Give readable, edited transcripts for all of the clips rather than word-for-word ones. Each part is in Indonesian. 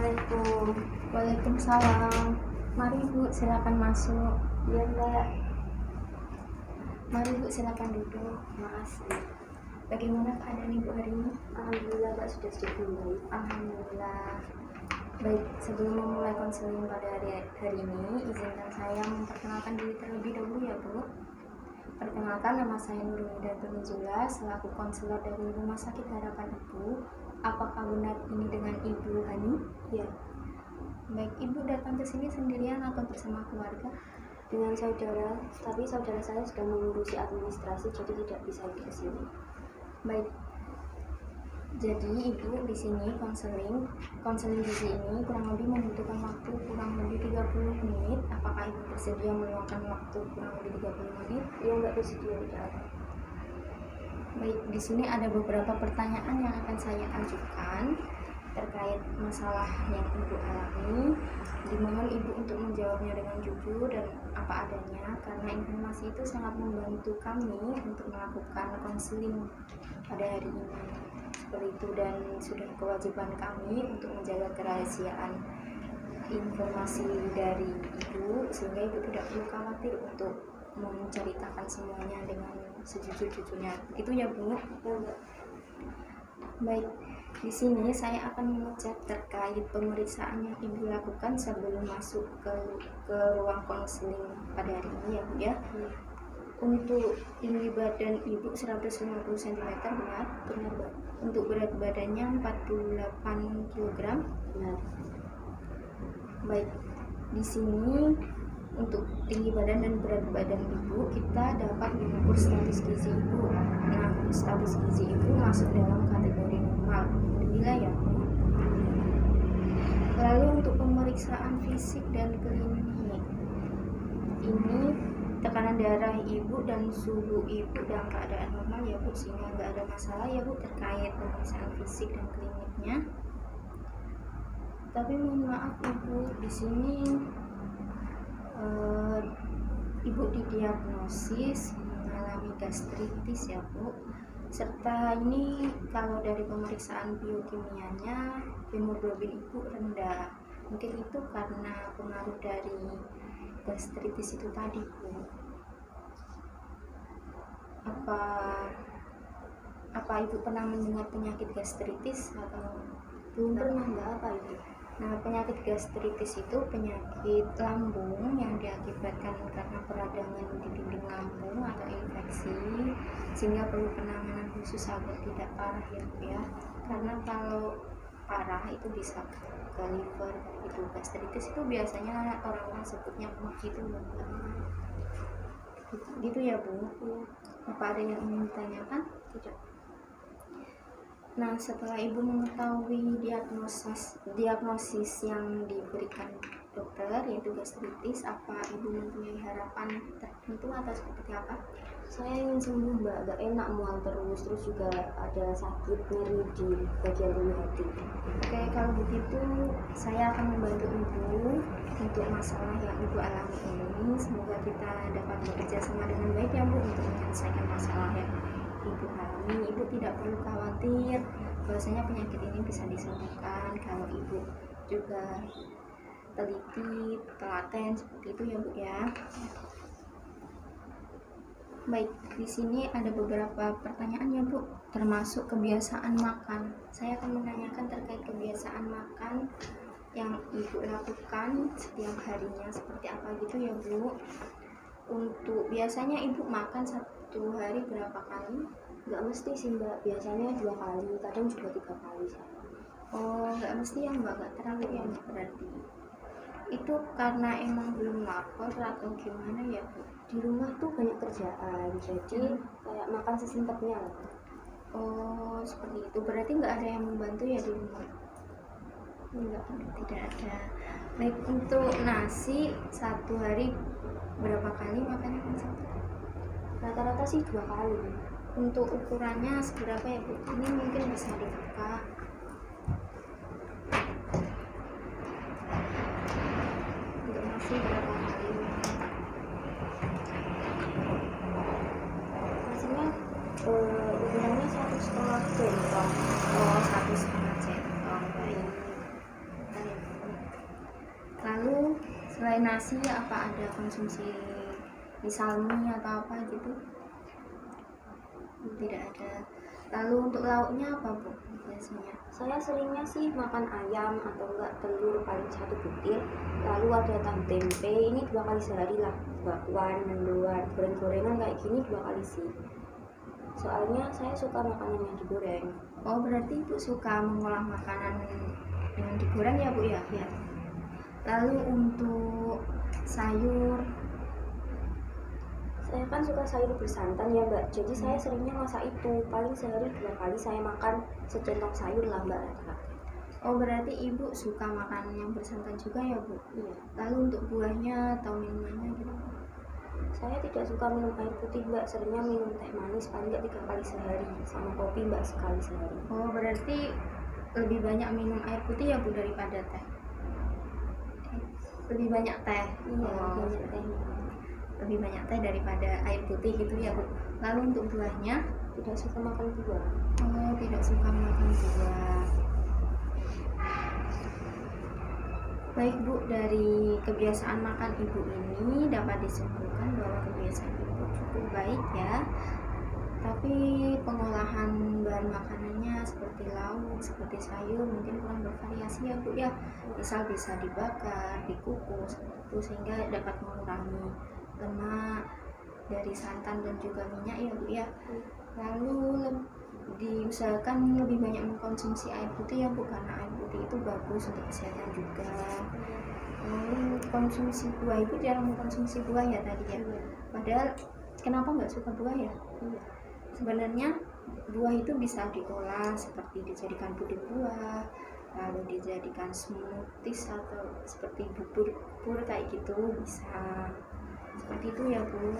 Assalamualaikum. Waalaikumsalam. Mari Bu, silakan masuk. Iya Mbak, Mari Bu, silakan duduk. makasih. Bagaimana keadaan Ibu hari ini? Alhamdulillah Mbak sudah sedikit membaik. Alhamdulillah. Baik, sebelum memulai konseling pada hari ini, izinkan saya memperkenalkan diri terlebih dahulu ya Bu. Perkenalkan, nama saya Nurhidayatun Nuzula, selaku konselor dari Rumah Sakit Harapan Ibu. Apakah benar ini dengan Ibu Hani? Iya, Baik, Ibu datang ke sini sendirian atau bersama keluarga? dengan saudara, tapi saudara saya sudah mengurusi administrasi jadi tidak bisa ke sini. Baik. Jadi Ibu di sini konseling di sini kurang lebih membutuhkan waktu kurang lebih 30 menit. Apakah Ibu bersedia meluangkan waktu kurang lebih 30 menit? Iya Mbak, bersedia tidak apa. Baik, di sini ada beberapa pertanyaan yang akan saya ajukan terkait masalah yang Ibu alami. Dimohon Ibu untuk menjawabnya dengan jujur dan apa adanya, karena informasi itu sangat membantu kami untuk melakukan konseling pada hari ini. Seperti itu, dan sudah kewajiban kami untuk menjaga kerahasiaan informasi dari Ibu, sehingga Ibu tidak perlu khawatir untuk menceritakan semuanya dengan sejujur-jujurnya. Begitu ya Bu? Ya Mbak. Baik, di sini saya akan mengecek terkait pemeriksaan yang Ibu lakukan sebelum masuk ke ruang konseling pada hari ini ya Bu ya. Untuk tinggi badan Ibu 150 cm, benar? Benar Mbak. Untuk berat badannya 48 kg. Benar. Baik, di sini untuk tinggi badan dan berat badan Ibu kita dapat mengukur status gizi Ibu. Nah, status gizi Ibu masuk dalam kategori normal. Alhamdulillah ya. Lalu untuk pemeriksaan fisik dan klinik, ini tekanan darah Ibu dan suhu Ibu dalam keadaan normal ya Bu, sehingga nggak ada masalah ya Bu terkait pemeriksaan fisik dan kliniknya. Tapi mohon maaf Ibu, di sini Ibu didiagnosis mengalami gastritis ya Bu, serta ini kalau dari pemeriksaan biokimianya hemoglobin Ibu rendah. Mungkin itu karena pengaruh dari gastritis itu tadi Bu. Apa Ibu pernah mendengar penyakit gastritis atau Belum pernah Mbak, apa itu? Nah, penyakit gastritis itu penyakit lambung yang diakibatkan karena peradangan di dinding lambung atau infeksi, sehingga perlu penanganan khusus agar tidak parah ya Bu ya. Karena kalau parah itu bisa ke liver. Itu gastritis itu biasanya orang-orang sebutnya emah gitu loh. Gitu ya Bu. Apa ada yang ingin ditanyakan? Tidak. Nah, setelah Ibu mengetahui diagnosis yang diberikan dokter yaitu gastritis, apa Ibu mempunyai harapan tertentu atau seperti apa? Saya ingin sembuh Mbak, gak enak mual terus juga ada sakit nyeri di bagian ulu hati. Oke, kalau begitu saya akan membantu Ibu untuk masalah yang Ibu alami ini. Semoga kita dapat bekerja sama dengan baik ya Bu untuk menyelesaikan masalah yang Ibu alami. Ibu tidak perlu khawatir, bahwasanya penyakit ini bisa disembuhkan kalau Ibu juga teliti, telaten seperti itu ya Bu ya. Baik, di sini ada beberapa pertanyaan ya Bu, termasuk kebiasaan makan. Saya akan menanyakan terkait kebiasaan makan yang Ibu lakukan setiap harinya seperti apa gitu ya Bu. Untuk biasanya Ibu makan satu hari berapa kali? Gak mesti sih Mbak, biasanya 2 kali, kadang juga 3 kali. Oh, nggak mesti ya Mbak, nggak terlalu ya Mbak berarti. Itu karena emang belum lapar atau gimana ya Bu? Di rumah tuh banyak kerjaan, jadi kayak makan sesempatnya lah. Oh, seperti itu. Berarti nggak ada yang membantu ya di rumah? Enggak. Tidak ada. Baik, untuk nasi satu hari berapa kali makannya kan satu? Rata-rata sih 2 kali. Untuk ukurannya seberapa ya Bu? Ini mungkin bisa dibuka. Untuk nasi berapa kali? Nasinya ukurannya 1,5 centong. Oh, 1,5 centong. Baik. Bentar ya Bu. nasi apa ada konsumsi misal mie atau apa gitu? Tidak ada. Lalu untuk lauknya apa Bu biasanya? Saya seringnya sih makan ayam atau enggak telur paling 1 butir, lalu ada tahu tempe, ini 2 kali sehari lah, bakwan, mendoan, goreng-gorengan kayak gini 2 kali sih. Soalnya saya suka makanan yang digoreng. Oh berarti Ibu suka mengolah makanan yang digoreng ya Bu ya? Ya, Lalu untuk sayur, saya kan suka sayur bersantan ya Mbak, jadi saya seringnya masak itu, paling sehari 2 kali saya makan secentong sayur lah Mbak. oh berarti Ibu suka makan yang bersantan juga ya Bu? Iya. Lalu untuk buahnya atau minumannya gitu? Saya tidak suka minum air putih Mbak, seringnya minum teh manis paling nggak 3 kali sehari, sama kopi Mbak sekali sehari. Oh berarti lebih banyak minum air putih ya Bu daripada teh? Lebih banyak teh? Iya, Oh, banyak tehnya. lebih banyak teh daripada air putih gitu ya Bu. Lalu untuk buahnya? Tidak suka makan buah. Oh tidak suka makan buah. Baik Bu, dari kebiasaan makan Ibu ini dapat disimpulkan bahwa kebiasaan Ibu cukup baik ya. Tapi pengolahan bahan makanannya seperti lauk, seperti sayur mungkin kurang bervariasi ya Bu ya. Misal bisa dibakar, dikukus itu sehingga dapat mengurangi lemak dari santan dan juga minyak ya Bu ya. Lalu diusahakan lebih banyak mengkonsumsi air putih ya Bu, karena air putih itu bagus untuk kesehatan juga. Lalu konsumsi buah, Ibu jarang mengkonsumsi buah ya tadi ya. Padahal kenapa nggak suka buah ya? Sebenarnya buah itu bisa diolah seperti dijadikan puding buah, lalu dijadikan smoothies atau seperti bubur kayak gitu bisa. Seperti itu ya Bu.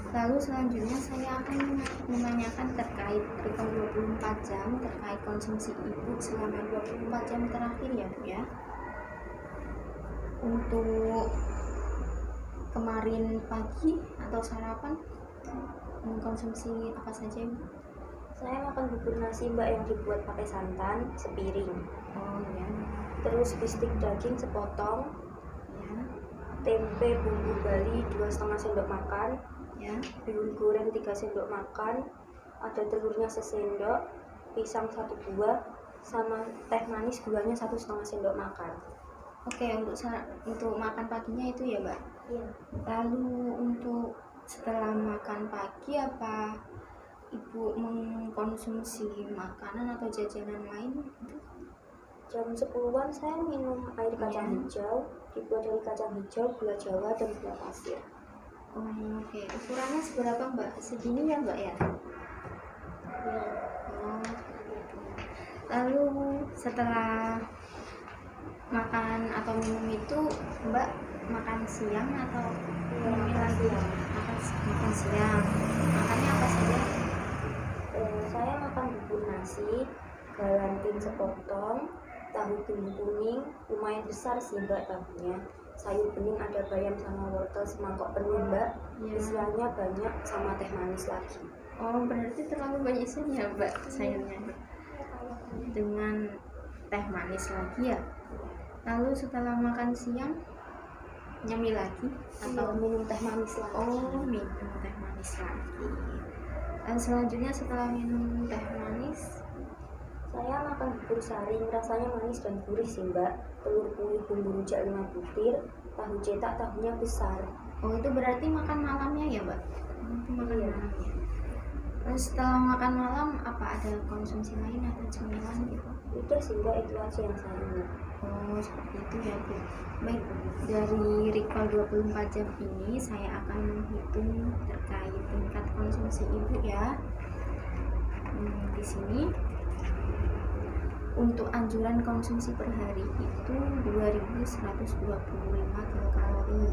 Lalu selanjutnya saya akan menanyakan terkait recall 24 jam terkait konsumsi Ibu selama 24 jam terakhir ya Bu ya. Untuk kemarin pagi atau sarapan mengkonsumsi apa saja Ibu? Saya makan bubur nasi Mbak yang dibuat pakai santan sepiring. Oh ya, Terus bistik daging sepotong, ya, tempe bumbu Bali 2,5 sendok makan, ya. bihun goreng 3 sendok makan, ada telurnya sesendok, pisang 1 buah, sama teh manis gulanya 1,5 sendok makan. Oke, untuk makan paginya itu ya Mbak. Iya. Lalu untuk setelah makan pagi apa Ibu mengkonsumsi makanan atau jajanan lain? Jam 10-an saya minum air kacang Iya. hijau, dibuat dari kacang hijau, gula jawa, dan gula pasir. Oh, oke. Ukurannya seberapa Mbak? Segini ya Mbak ya? Iya. Oh, lalu setelah makan atau minum itu Mbak makan siang atau Iya, minum makan lagi? siang. Makan siang. Makannya apa saja? Saya makan bubur nasi, galantin sepotong, tahu bumbu kuning, lumayan besar sih Mbak tahunya. Sayur bening ada bayam sama wortel semangkok penuh Mbak. Ya. Isiannya banyak sama teh manis lagi. Oh, berarti terlalu banyak isinya Mbak sayurnya. Dengan teh manis lagi ya. Lalu setelah makan siang nyemil lagi Atau atau minum teh manis lagi. oh minum teh manis lagi. Dan selanjutnya setelah minum teh manis, Saya makan bubur saring, rasanya manis dan gurih sih Mbak. Telur puyuh bumbu rujak 5 butir, tahu cetak tahunya besar. oh itu berarti makan malamnya ya Mbak? Itu makan Iya. malamnya. Terus setelah makan malam apa ada konsumsi lain atau cemilan gitu? Udah sih Mbak, itu aja yang saya ingat. Oh seperti itu ya Bu. Baik, dari recall 24 jam ini saya akan menghitung terkait tingkat konsumsi Ibu ya. Di sini untuk anjuran konsumsi per hari itu 2125 kilokalori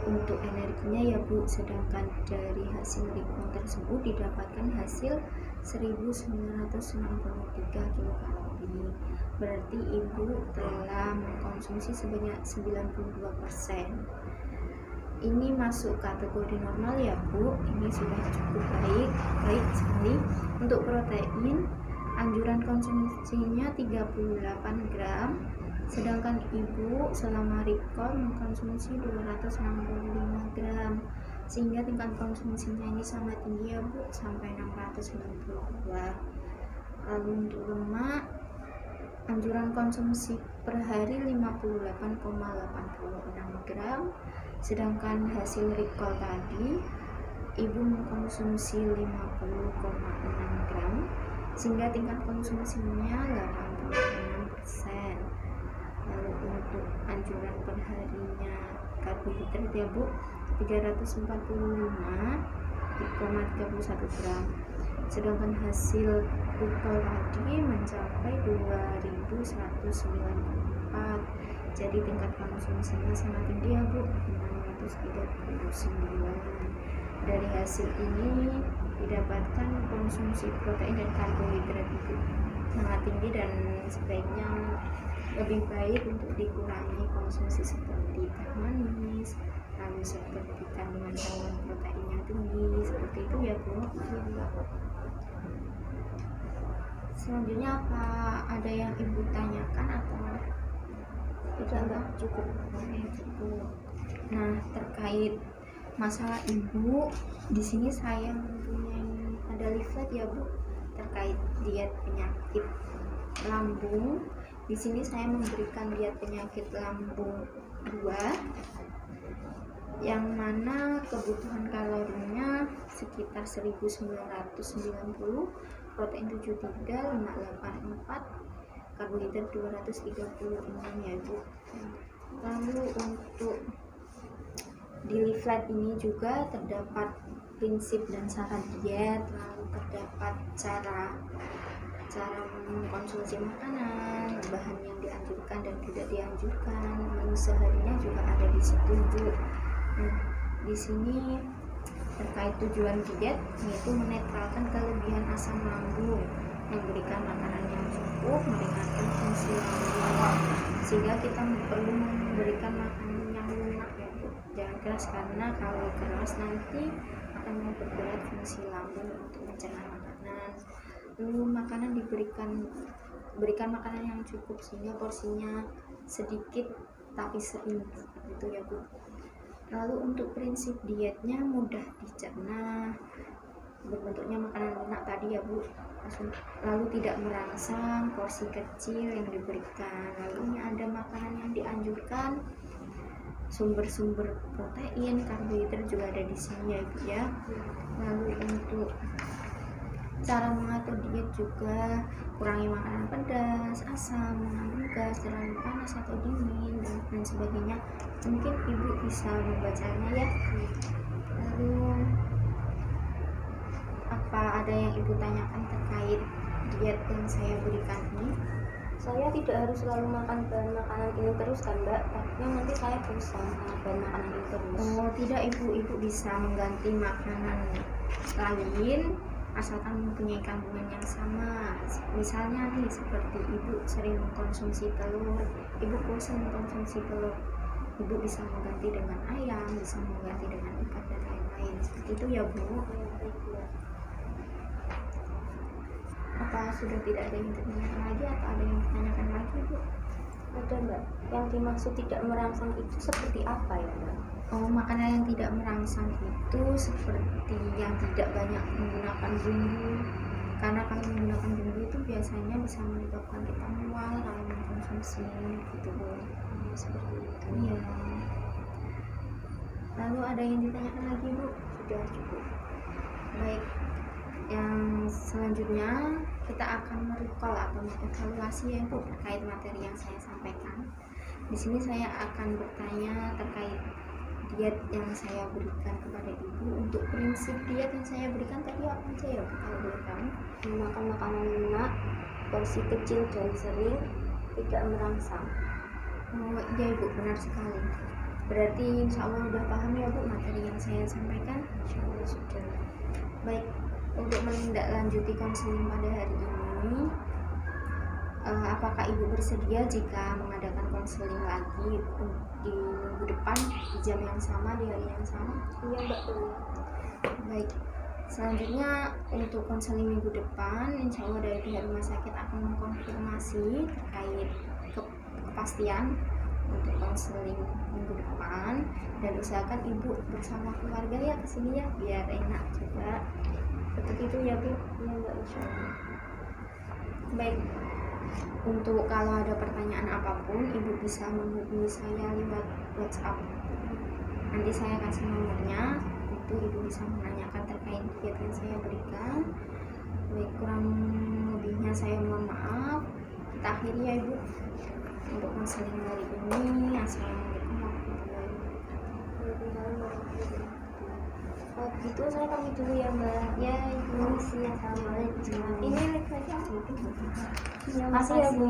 untuk energinya ya Bu, sedangkan dari hasil recall tersebut didapatkan hasil 1963 kilokalori. Berarti Ibu telah mengkonsumsi sebanyak 92%. Ini masuk kategori normal ya Bu, ini sudah cukup baik sekali. Untuk protein anjuran konsumsinya 38 gram Sedangkan ibu selama recall mengkonsumsi 265 gram, sehingga tingkat konsumsinya ini sangat tinggi ya Bu, sampai 692. Lalu untuk lemak, anjuran konsumsi per hari 58,86 gram, sedangkan hasil recall tadi ibu mengkonsumsi 50,6 gram, sehingga tingkat konsumsinya 86%. Lalu untuk anjuran per harinya karbohidrat ya Bu, 345,31 gram, sedangkan hasil recall tadi mencapai 2194. Jadi tingkat konsumsinya sangat tinggi ya Bu, 639. Dari hasil ini didapatkan konsumsi protein dan karbohidrat itu sangat tinggi, dan sebaiknya lebih baik untuk dikurangi konsumsi seperti teh manis, lalu seperti kandungan protein yang tinggi, seperti itu ya Bu. Selanjutnya apa ada yang ibu tanyakan atau Tidak, cukup. cukup. Nah, terkait masalah ibu, di sini saya mempunyai ada leaflet ya Bu, terkait diet penyakit lambung. Di sini saya memberikan diet penyakit lambung 2, yang mana kebutuhan kalorinya sekitar 1990, protein 73, lemak 84, karbohidrat 236 ya Bu. Lalu untuk di leaflet ini juga terdapat prinsip dan syarat diet, lalu terdapat cara mengkonsumsi makanan, bahan yang dianjurkan dan tidak dianjurkan, menu seharinya juga ada di situ Bu. Nah, di sini terkait tujuan diet yaitu menetralkan kelebihan asam lambung, memberikan makanan yang cukup, meringankan fungsi lambung, sehingga kita perlu memberikan makanan yang lunak ya Bu. Jangan keras, karena kalau keras nanti akan memperberat fungsi lambung untuk mencerna makanan. Lalu makanan berikan makanan yang cukup sehingga porsinya sedikit tapi sering, itu ya Bu. Lalu untuk prinsip dietnya mudah dicerna, berbentuknya makanan lunak tadi ya Bu, lalu tidak merangsang, porsi kecil yang diberikan. Lalu ini ada makanan yang dianjurkan, sumber-sumber protein, karbohidrat juga ada di sini ya Bu ya. Lalu untuk cara mengatur diet juga, kurangi makanan pedas, asam, mengandung gas, terlalu panas atau dingin, dan lain sebagainya. Mungkin ibu bisa membacanya ya. Lalu apa ada yang ibu tanyakan terkait diet yang saya berikan ini? Saya tidak harus selalu makan bahan makanan ini terus kan Mbak, takutnya nanti saya bosan sama bahan makanan ini terus. Oh tidak ibu bisa mengganti makanan lain asalkan mempunyai kandungan yang sama. Misalnya nih, seperti ibu sering mengkonsumsi telur, ibu bosan mengkonsumsi telur, ibu bisa mengganti dengan ayam, bisa mengganti dengan ikan dan lain-lain. Seperti itu ya Bu. Apa sudah tidak ada yang ditanyakan lagi atau ada yang ditanyakan lagi Bu? Ada Mbak, yang dimaksud tidak merangsang itu seperti apa ya Mbak? Oh, makanan yang tidak merangsang itu seperti yang tidak banyak menggunakan bumbu, karena kalau menggunakan bumbu itu biasanya bisa menyebabkan kita mual kalau mengkonsumsi gitu Bu. Seperti itu ya. Lalu ada yang ditanyakan lagi Bu? Sudah cukup. Baik, yang selanjutnya kita akan merecall atau mengevaluasi ya Bu terkait materi yang saya sampaikan. Di sini saya akan bertanya terkait diet yang saya berikan kepada ibu. Untuk prinsip diet yang saya berikan tadi apa aja ya Bu, kalau boleh tahu? Makan makanan lunak, porsi kecil dan sering, tidak merangsang. Oh iya Ibu, benar sekali. Berarti insya Allah udah paham ya Bu materi yang saya sampaikan? Insya Allah sudah. Baik, untuk menindaklanjuti konseling pada hari ini, apakah Ibu bersedia jika mengadakan konseling lagi di minggu depan di jam yang sama, di hari yang sama? Iya Mbak. Baik, Selanjutnya untuk konseling minggu depan, insya Allah dari pihak rumah sakit akan mengkonfirmasi terkait kepastian untuk konseling minggu depan, dan usahakan ibu bersama keluarga ya kesini ya biar enak juga. Seperti itu ya Bu. Ya Mbak, insya Allah. Baik, untuk kalau ada pertanyaan apapun ibu bisa menghubungi saya lewat WhatsApp. Nanti saya kasih nomornya, itu ibu bisa menanyakan terkait kegiatan yang saya berikan. Baik, kurang lebihnya saya mohon maaf. Kita akhiri ya ibu untuk konseling hari ini. Assalamualaikum warahmatullahi wabarakatuh. Oh gitu, saya pamit dulu ya Mbak. Ya ibu, Assalamualaikum. ini lagi Makasih ya Bu.